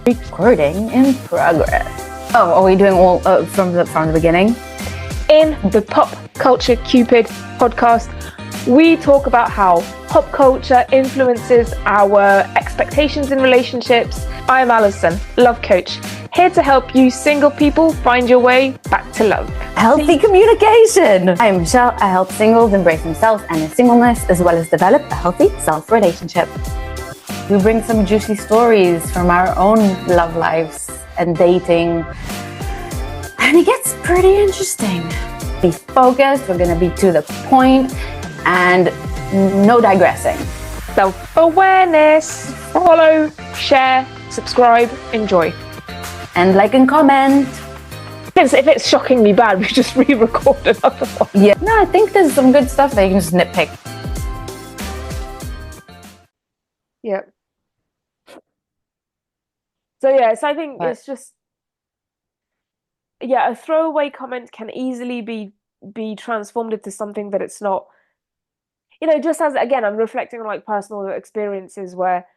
Recording in progress. Oh, are we doing all from the beginning? In the Pop Culture Cupid podcast, we talk about how pop culture influences our expectations in relationships. I'm Alison, love coach, here to help you single people find your way back to love. Healthy communication. I'm Michelle. I help singles embrace themselves and their singleness, as well as develop a healthy self-relationship. We bring some juicy stories from our own love lives and dating, and it gets pretty interesting. Be focused, we're gonna be to the point, and no digressing. Self-awareness. Follow, share, subscribe, enjoy. And like and comment. If it's shockingly bad, we just re-record another one. Yeah. No, I think there's some good stuff that you can just nitpick. Yeah. So I think But it's just, a throwaway comment can easily be transformed into something that it's not. Just as, again, I'm reflecting on like personal experiences where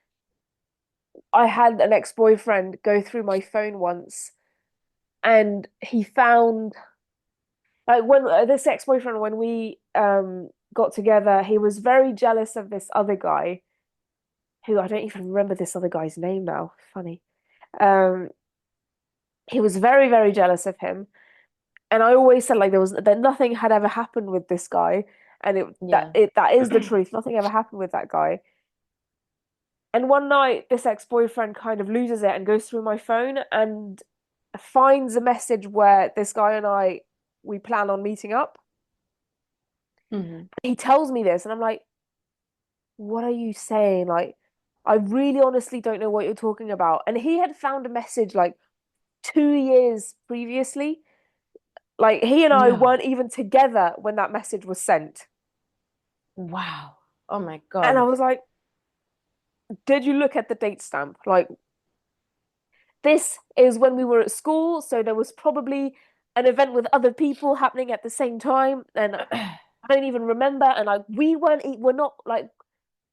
I had an ex-boyfriend go through my phone once, and he found, like, when this ex-boyfriend, when we got together, he was very jealous of this other guy, who I don't even remember this other guy's name now. Funny. He was very, very jealous of him, and I always said like that nothing had ever happened with this guy, and that is the truth. Nothing ever happened with that guy. And one night, this ex-boyfriend kind of loses it and goes through my phone and finds a message where this guy and we plan on meeting up. mm-hmm. He tells me this, and I'm like, "What are you saying? Like, I really honestly don't know what you're talking about." And he had found a message like 2 years previously. Like, he and I weren't even together when that message was sent. Wow. Oh my God. And I was like, did you look at the date stamp? Like, this is when we were at school, so there was probably an event with other people happening at the same time, and I don't even remember. And like, we're not like,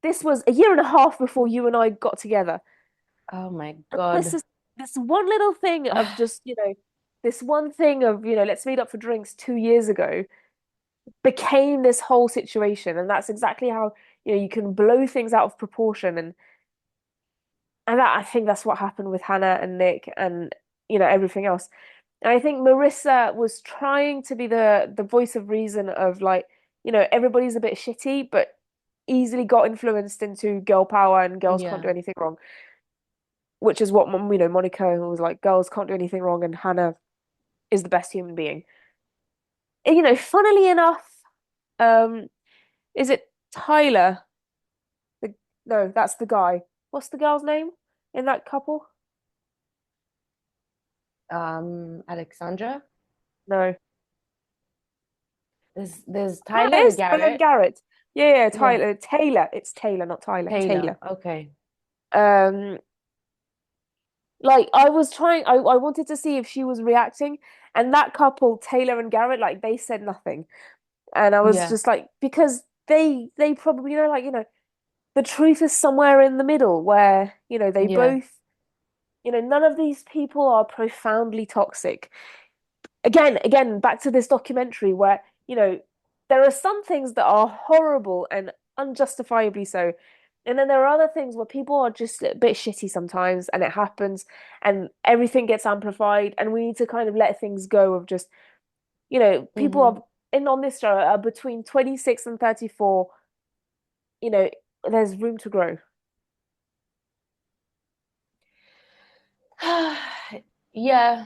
this was a year and a half before you and I got together. Oh my God. This one little thing of just, this one thing of, let's meet up for drinks 2 years ago became this whole situation. And that's exactly how, you can blow things out of proportion. And I think that's what happened with Hannah and Nick and, everything else. And I think Marissa was trying to be the voice of reason of like, everybody's a bit shitty, but easily got influenced into girl power and girls can't do anything wrong. Which is what, Monica was like, girls can't do anything wrong, and Hannah is the best human being. And, funnily enough, is it Tyler? No, that's the guy. What's the girl's name in that couple? Alexandra? No. There's Tyler and Tyler and Garrett. Garrett. Yeah, Tyler. Yeah. Taylor. It's Taylor, not Tyler. Taylor. Okay. Like, I was trying, I wanted to see if she was reacting, and that couple, Taylor and Garrett, like, they said nothing. And I was just like, because they probably, the truth is somewhere in the middle where, they both, none of these people are profoundly toxic. Again, back to this documentary where, there are some things that are horrible and unjustifiably so. And then there are other things where people are just a bit shitty sometimes, and it happens, and everything gets amplified, and we need to kind of let things go of just, people are on this show are between 26 and 34. There's room to grow. Yeah.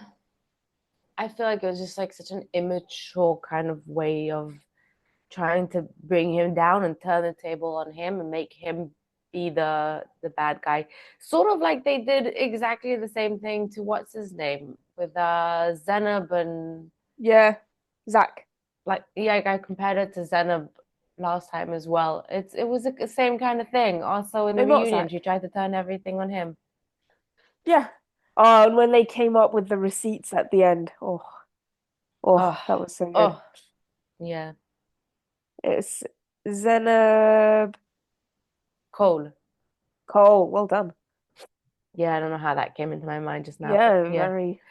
I feel like it was just like such an immature kind of way of trying to bring him down and turn the table on him and make him be the bad guy. Sort of like they did exactly the same thing to what's his name with Zenab and Zach. Like I compared it to Zenab last time as well. It was the same kind of thing. Also in the reunion, she tried to turn everything on him. Yeah. Oh, and when they came up with the receipts at the end, that was so good. Yeah. It's Zenab Cole. Well done. Yeah, I don't know how that came into my mind just now, but Yeah, yeah. very.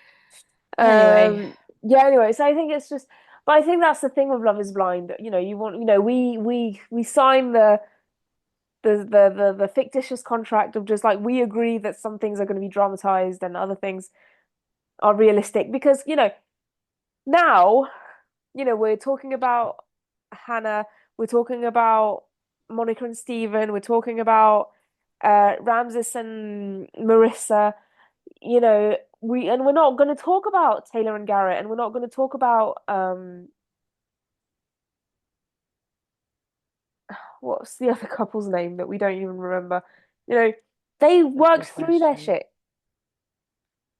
Anyway, Yeah, anyway, so I think it's just, but I think that's the thing with Love is Blind. You know, you want, we sign the fictitious contract of just like we agree that some things are going to be dramatized and other things are realistic because, now, we're talking about Hannah, we're talking about Monica and Steven, we're talking about Ramses and Marissa, we're not going to talk about Taylor and Garrett, and we're not going to talk about what's the other couple's name that we don't even remember. You know, they that's a worked good through their question. shit.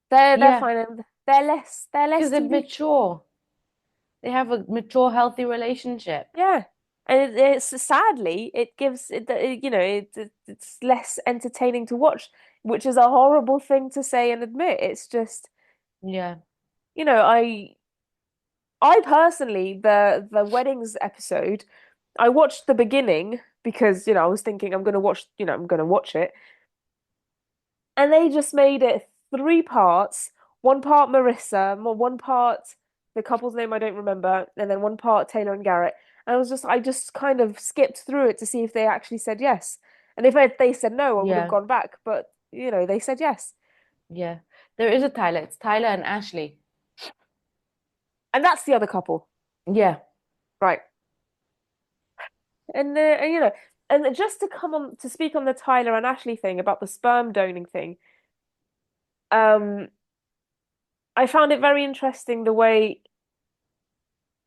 They're Yeah, fine, and they're less because they're TV. mature. They have a mature, healthy relationship. Yeah. And it's sadly it gives it's less entertaining to watch, which is a horrible thing to say and admit. It's just, Yeah. you know, I personally the weddings episode, I watched the beginning because, I was thinking I'm gonna watch it. And they just made it three parts. One part Marissa, one part the couple's name I don't remember, and then one part Taylor and Garrett. And I just kind of skipped through it to see if they actually said yes. And if they said no, I would have Yeah. gone back. But they said yes, Yeah. There is a Tyler. It's Tyler and Ashley. and that's the other couple, Yeah. right? And and just to come on to speak on the Tyler and Ashley thing about the sperm donating thing, um, I found it very interesting the way.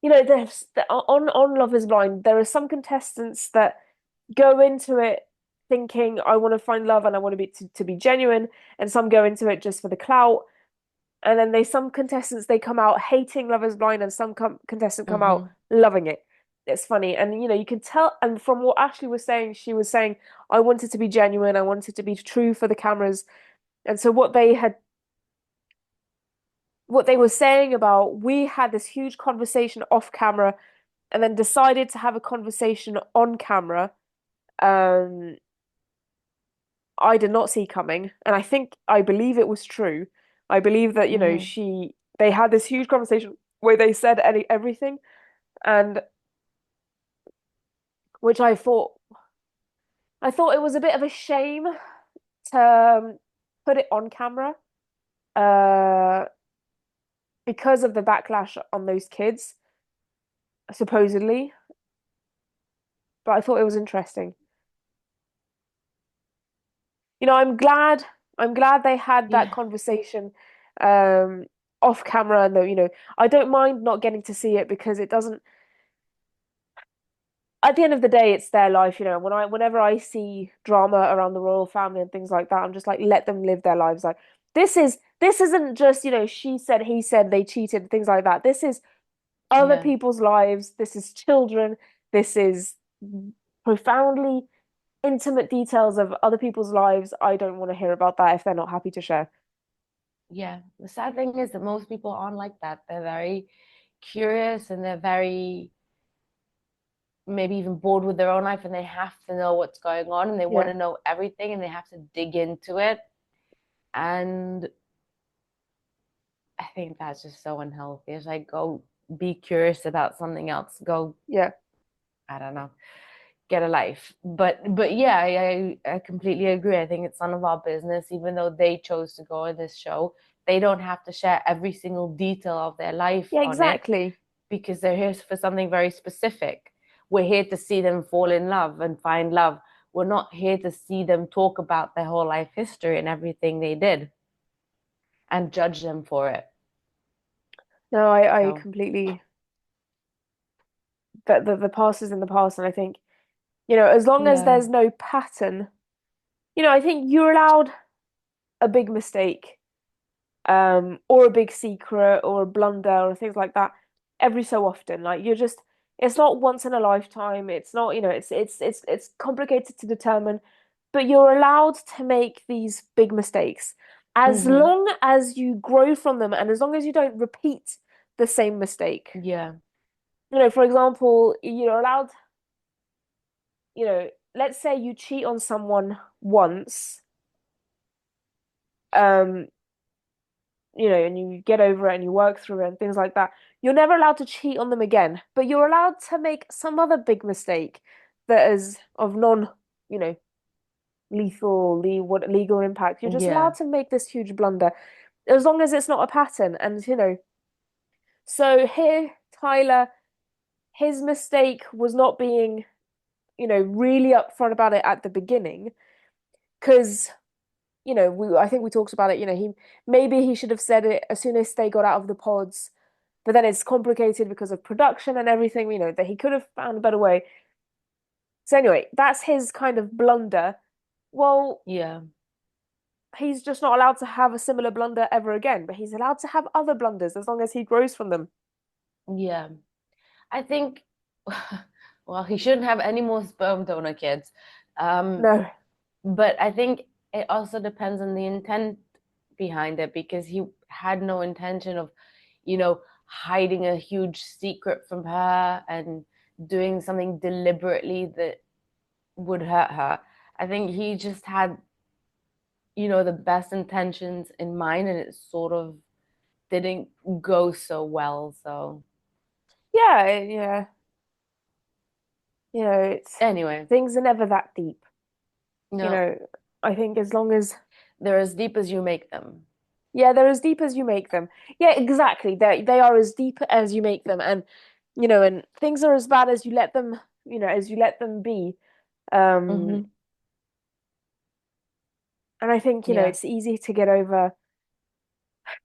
On Love is Blind, there are some contestants that go into it thinking, I want to find love and I want to be genuine, and some go into it just for the clout. And then some contestants they come out hating Love is Blind, and some contestants come out Mm-hmm. loving it. It's funny, and you can tell. And from what Ashley was saying, she was saying, I wanted to be genuine, I wanted to be true for the cameras. And so what they were saying about, we had this huge conversation off camera and then decided to have a conversation on camera, um, I did not see coming. And I believe it was true. I believe that, Mm-hmm. they had this huge conversation where they said everything, and which I thought it was a bit of a shame to put it on camera, uh, because of the backlash on those kids, supposedly. But I thought it was interesting. I'm glad they had that Yeah. conversation um off camera, and though, I don't mind not getting to see it because it doesn't, at the end of the day, it's their life, whenever I see drama around the royal family and things like that, I'm just like, let them live their lives. Like, this isn't just, she said, he said, they cheated, things like that. This is other Yeah. people's lives, this is children, this is profoundly intimate details of other people's lives. I don't want to hear about that if they're not happy to share. Yeah. The sad thing is that most people aren't like that. They're very curious and they're very maybe even bored with their own life and they have to know what's going on and they want Yeah. to know everything and they have to dig into it. And I think that's just so unhealthy. It's like go be curious about something else. Go, Yeah. I don't know, get a life. But yeah, I completely agree. I think it's none of our business, even though they chose to go on this show. They don't have to share every single detail of their life Yeah, on it exactly. because they're here for something very specific. We're here to see them fall in love and find love. We're not here to see them talk about their whole life history and everything they did and judge them for it. No, I So, completely, the past is in the past, and I think, as long as yeah. there's no pattern, I think you're allowed a big mistake, or a big secret or a blunder or things like that every so often. Like, it's not once in a lifetime. It's not, it's complicated to determine, but you're allowed to make these big mistakes as Mm-hmm. long as you grow from them and as long as you don't repeat the same mistake. Yeah. For example, you're allowed, let's say you cheat on someone once, um, and you get over it and you work through it and things like that, you're never allowed to cheat on them again. But you're allowed to make some other big mistake that is of non, you know, what legal impact. You're just Yeah. allowed to make this huge blunder as long as it's not a pattern. And so here, Tyler, his mistake was not being, really upfront about it at the beginning, because I think we talked about it. He should have said it as soon as they got out of the pods, but then it's complicated because of production and everything. That he could have found a better way. So anyway, that's his kind of blunder. Well, Yeah. he's just not allowed to have a similar blunder ever again, but he's allowed to have other blunders as long as he grows from them. Yeah. I think, well, he shouldn't have any more sperm donor kids. Um, No. but I think it also depends on the intent behind it because he had no intention of, hiding a huge secret from her and doing something deliberately that would hurt her. I think he just had, the best intentions in mind and it sort of didn't go so well. So, Yeah, yeah. It's anyway, things are never that deep. You no, know, I think as long as they're as deep as you make them. yeah, they're as deep as you make them. Yeah, exactly. They are as deep as you make them, and and things are as bad as you let them, as you let them be. Um, Mm-hmm. and I think, Yeah. it's easy to get over,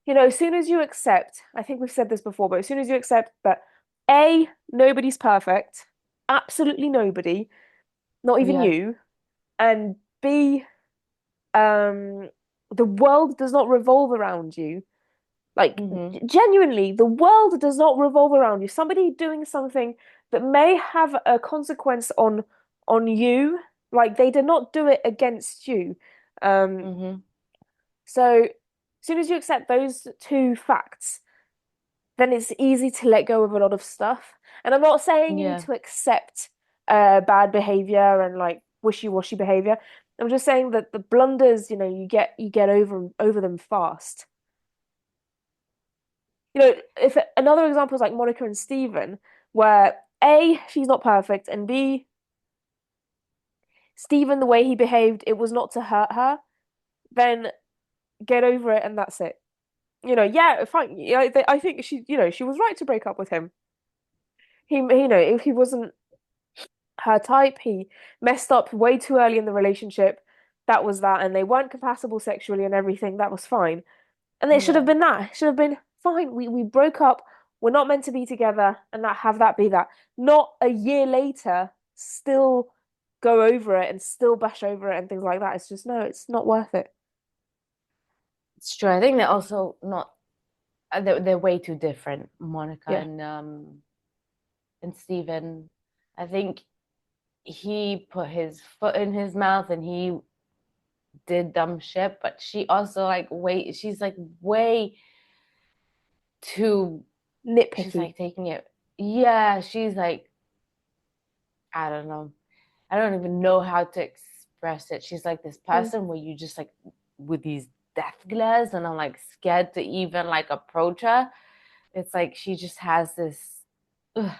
as soon as you accept, I think we've said this before, but as soon as you accept that A, nobody's perfect, absolutely nobody, not even Yeah. you, and B, the world does not revolve around you. Like, Mm-hmm. genuinely, the world does not revolve around you. Somebody doing something that may have a consequence on you, like they did not do it against you. Um, Mm-hmm. so as soon as you accept those two facts, then it's easy to let go of a lot of stuff. And I'm not saying you need Yeah. to accept bad behavior and like wishy-washy behavior. I'm just saying that the blunders, you get over them fast. If another example is like Monica and Steven, where A, she's not perfect, and B, Steven, the way he behaved, it was not to hurt her, then get over it and that's it. Yeah, fine. I think she was right to break up with him. If he wasn't her type, he messed up way too early in the relationship. That was that, and they weren't compatible sexually and everything. That was fine. And it should have Yeah. been that. It should have been fine. We broke up. We're not meant to be together, and that be that. Not a year later, still go over it and still bash over it and things like that. It's just no, it's not worth it. It's true. I think they're also not they're way too different, Monica Yeah, and Steven. I think he put his foot in his mouth and he did dumb shit, but she also she's like way too she's nitpicky. like taking it. Yeah, she's like I don't know. I don't even know how to express it. She's like this Mm, person where you just like with these death glares, and I'm like scared to even like approach her. It's like she just has this ugh,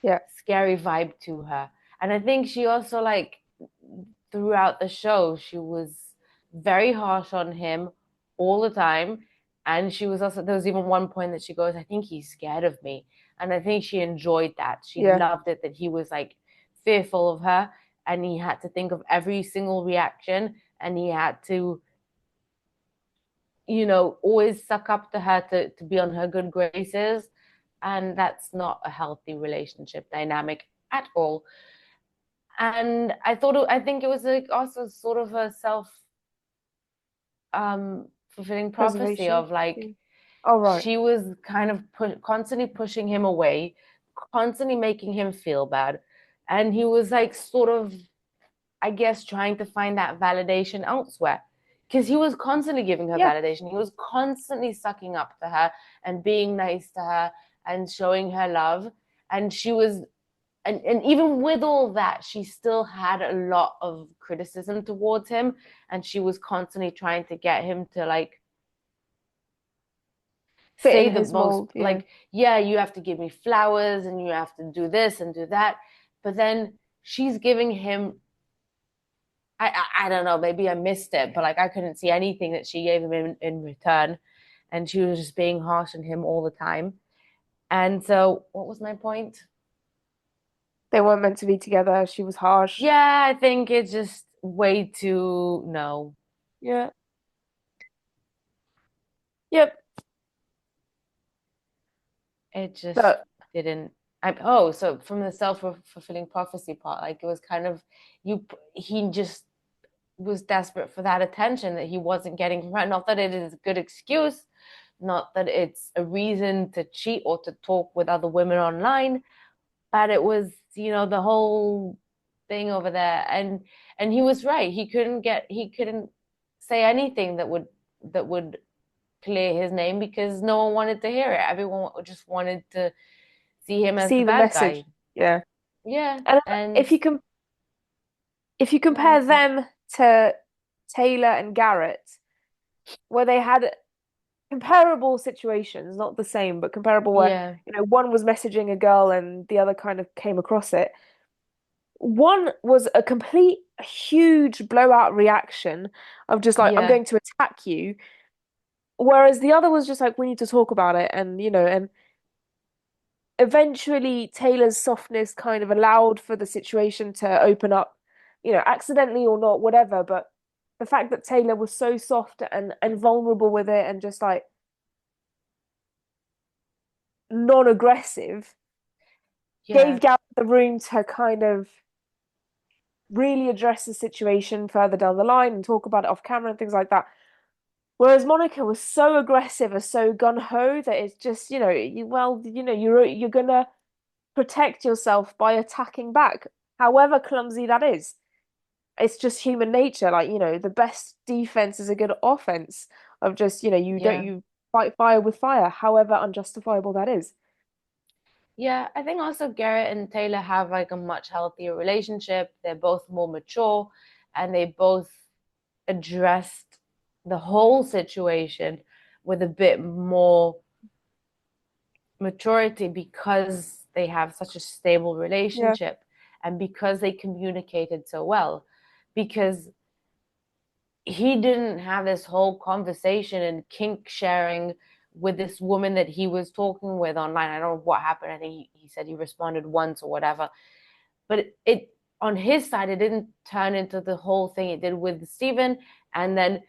yeah, scary vibe to her. And I think she also like throughout the show, she was very harsh on him all the time. And she was also, there was even one point that she goes, I think he's scared of me. And I think she enjoyed that. She yeah, loved it that he was like fearful of her and he had to think of every single reaction and he had to, always suck up to her to be on her good graces. And that's not a healthy relationship dynamic at all. And I think it was like also sort of a self fulfilling prophecy preservation. of like Mm. Oh, right. she was kind of constantly pushing him away, constantly making him feel bad, and he was like sort of I guess trying to find that validation elsewhere because he was constantly giving her Yeah, validation. He was constantly sucking up to her and being nice to her and showing her love, and she was and even with all that, she still had a lot of criticism towards him, and she was constantly trying to get him to like Fit say in the his most, mold. Yeah. like, yeah, you have to give me flowers and you have to do this and do that. But then she's giving him, I don't know, maybe I missed it, but like I couldn't see anything that she gave him in return. And she was just being harsh on him all the time. And so, what was my point? They weren't meant to be together. She was harsh. Yeah, I think it's just way too, no, Yeah. Yep. it just But didn't. Oh, so from the self-fulfilling prophecy part, like it was kind of you, he just was desperate for that attention that he wasn't getting from her. Not that it is a good excuse, not that it's a reason to cheat or to talk with other women online, but it was, the whole thing over there. And he was right. He couldn't say anything that would clear his name because no one wanted to hear it. Everyone just wanted to see him as the see the bad message. guy. Yeah. Yeah. And And if you what was compare that? them to Taylor and Garrett, where they had comparable situations, not the same, but comparable where, Yeah. one was messaging a girl and the other kind of came across it. One was a complete huge blowout reaction of just like, I'm Yeah. going to attack you. Whereas the other was just like, we need to talk about it. And eventually Taylor's softness kind of allowed for the situation to open up, accidentally or not, whatever. But the fact that Taylor was so soft and vulnerable with it and just like non-aggressive gave Yeah. Garrett the room to kind of really address the situation further down the line and talk about it off camera and things like that. Whereas Monica was so aggressive and so gung-ho that it's just, you're gonna protect yourself by attacking back, however clumsy that is. It's just human nature. Like, the best defense is a good offense of just, Yeah. you fight fire with fire, however unjustifiable that is. Yeah, I think also Garrett and Taylor have like a much healthier relationship. They're both more mature and they both addressed the whole situation with a bit more maturity because they have such a stable Yeah, relationship and because they communicated so well. Because he didn't have this whole conversation and kink sharing with this woman that he was talking with online. I don't know what happened. I think he said he responded once or whatever. But it on his side, it didn't turn into the whole thing it did with Stephen. And then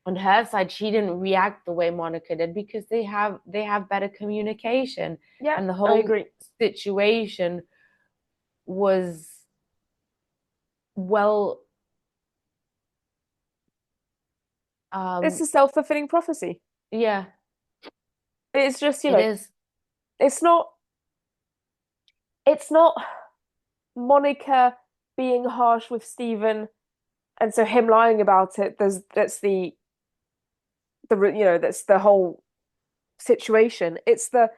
on her side, she didn't react the way Monica did because they have better communication. yeah, And the I whole agree. situation was well It's um a self-fulfilling prophecy. yeah, It's just, it is. it's not it's not Monica being harsh with Stephen and so him lying about it. That's that's the whole situation. It's the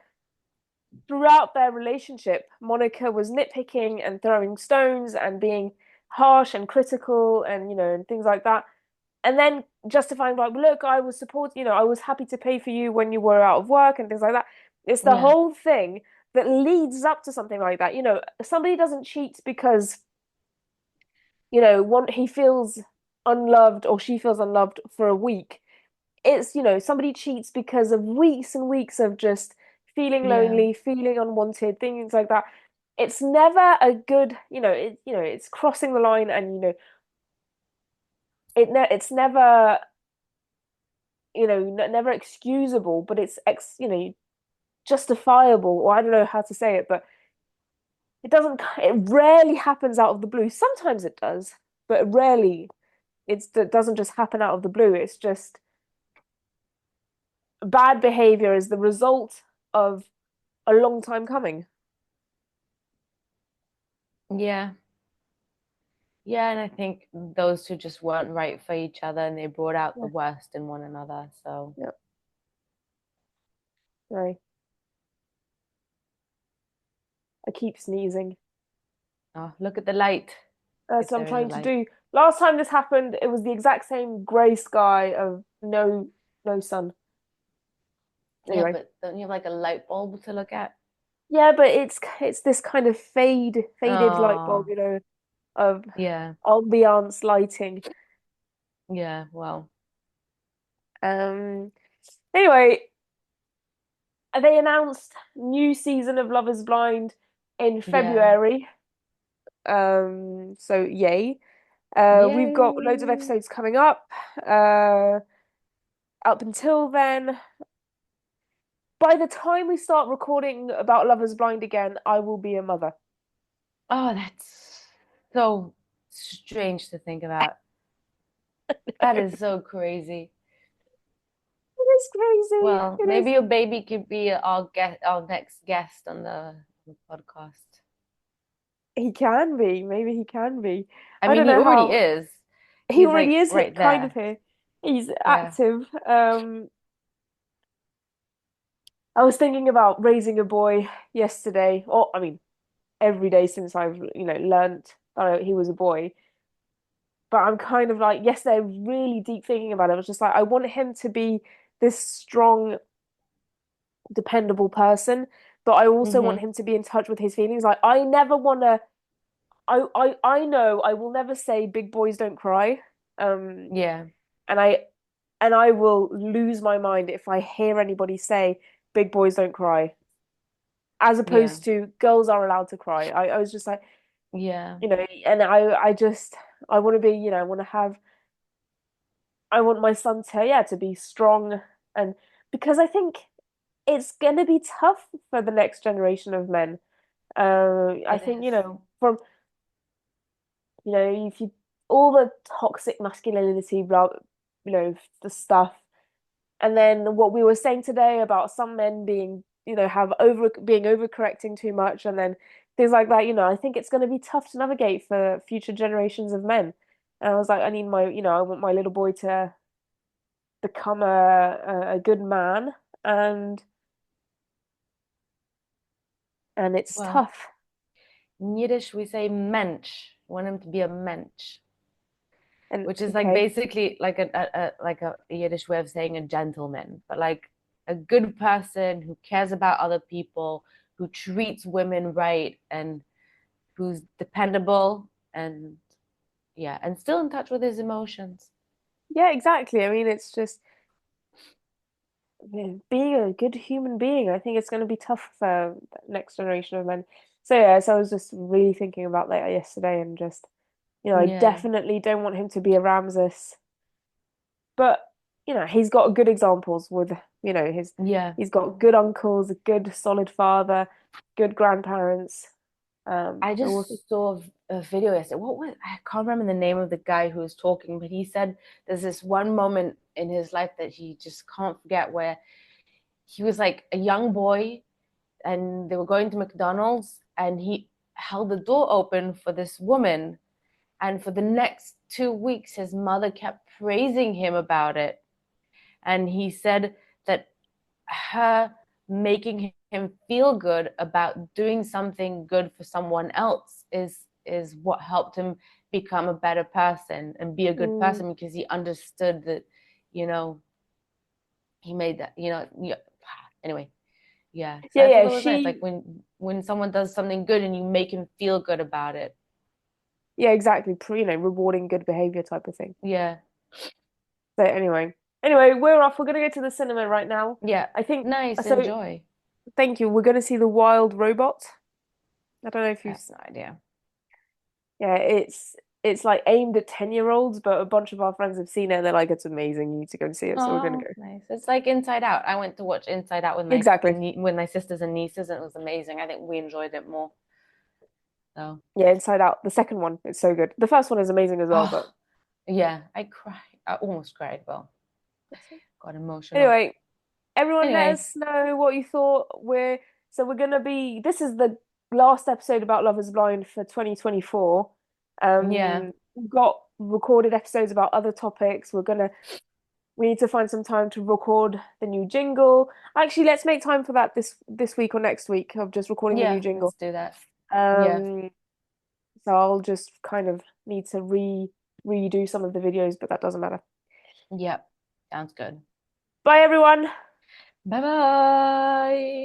throughout their relationship, Monica was nitpicking and throwing stones and being harsh and critical and and things like that. And then justifying like, look, I was I was happy to pay for you when you were out of work and things like that. It's the Yeah, whole thing that leads up to something like that. Somebody doesn't cheat because, one he feels unloved or she feels unloved for a week. It's, somebody cheats because of weeks and weeks of just feeling yeah, lonely, feeling unwanted, things like that. It's never a good, it's crossing the line and it's never, never excusable, but it's justifiable, or I don't know how to say it, but it rarely happens out of the blue. Sometimes it does, but rarely it doesn't just happen out of the blue. It's just bad behavior is the result of a long time coming. yeah. Yeah, and I think those two just weren't right for each other and they brought out the Yeah. worst in one another. So, Yeah. Sorry. I keep sneezing. Oh, look at the light, That's if what I'm there is a trying to light. do. Last time this happened, it was the exact same grey sky of no sun. Yeah, Anyway, but don't you have like a light bulb to look at? yeah, but it's this kind of faded light bulb, Oh, of yeah, ambiance lighting. yeah, well, Um, anyway, they announced new season of Love is Blind in yeah. February. So yay. We've got loads of Yay. episodes coming up. Uh, up until then, by the time we start recording about Love is Blind again, I will be a mother. Oh, that's so strange to think about. That is so crazy. It is crazy. Well, It is. maybe your baby could be our next guest on the podcast. He can be. Maybe he can be. I I mean, don't he know already how. is. He He's already like is right kind of there. here. He's Yeah. active. I was thinking about raising a boy yesterday, or I mean, every day since I've, learnt that he was a boy. But I'm kind of like, yesterday, I was really deep thinking about it. I was just like, I want him to be this strong, dependable person, but I also want Mm-hmm. him to be in touch with his feelings. Like, I never want to. I know I will never say big boys don't cry. Um, Yeah. and I will lose my mind if I hear anybody say big boys don't cry, as Yeah. opposed to girls are allowed to cry. I was just like, Yeah. and I just I want to be, I want to have I want my son to, yeah, to be strong, and because I think it's gonna be tough for the next generation of men. I It think, is. from, if you all the toxic masculinity, blah, the stuff. And then what we were saying today about some men being, have being overcorrecting too much, and then things like that, I think it's going to be tough to navigate for future generations of men. And I was like, I need I want my little boy to become a good man, and it's Well, tough. in Yiddish we say mensch. We want him to be a mensch, And which is like okay, basically like a Yiddish way of saying a gentleman, but like a good person who cares about other people, who treats women right, and who's dependable and yeah, and still in touch with his emotions. yeah, exactly. I mean, it's just, being a good human being. I think it's going to be tough for the next generation of men. So yeah, so I was just really thinking about that yesterday, and just, I Yeah, definitely don't want him to be a Ramses, but he's got good examples with, yeah. he's got good uncles, a good solid father, good grandparents. I So we'll see. just saw a video yesterday. What was I can't remember the name of the guy who was talking, but he said there's this one moment in his life that he just can't forget where he was like a young boy and they were going to McDonald's and he held the door open for this woman. And for the next 2 weeks, his mother kept praising him about it. And he said that her making him feel good about doing something good for someone else is what helped him become a better person and be a good Mm. person because he understood that, you know, he made that, yeah. Anyway, yeah. So Yeah, I thought yeah, that was nice. Like when someone does something good and you make him feel good about it. yeah, exactly. Rewarding good behavior type of thing. Yeah. So anyway, we're off. We're gonna go to the cinema right now. Yeah. I think Nice. so. Enjoy. Thank you. We're gonna see The Wild Robot. I don't know if I you've. have no idea. Yeah, it's like aimed at 10-year-olds, but a bunch of our friends have seen it and they're like, it's amazing. You need to go and see it. So we're gonna Oh, go. nice. It's like Inside Out. I went to watch Inside Out with Exactly. my sisters and nieces, and it was amazing. I think we enjoyed it more. So, Yeah, Inside Out. The second one is so good. The first one is amazing as well, oh, but yeah, I cried. I almost cried. Well, got emotional. anyway, everyone let Anyway, us know what you thought. We're gonna be, this is the last episode about Love is Blind for 2024. yeah, We've got recorded episodes about other topics. We need to find some time to record the new jingle. Actually, let's make time for that this week or next week, of just recording the new yeah, jingle. let's do that. Yeah, Um So I'll just kind of need to redo some of the videos, but that doesn't matter. Yep. Sounds good. Bye, everyone. Bye bye.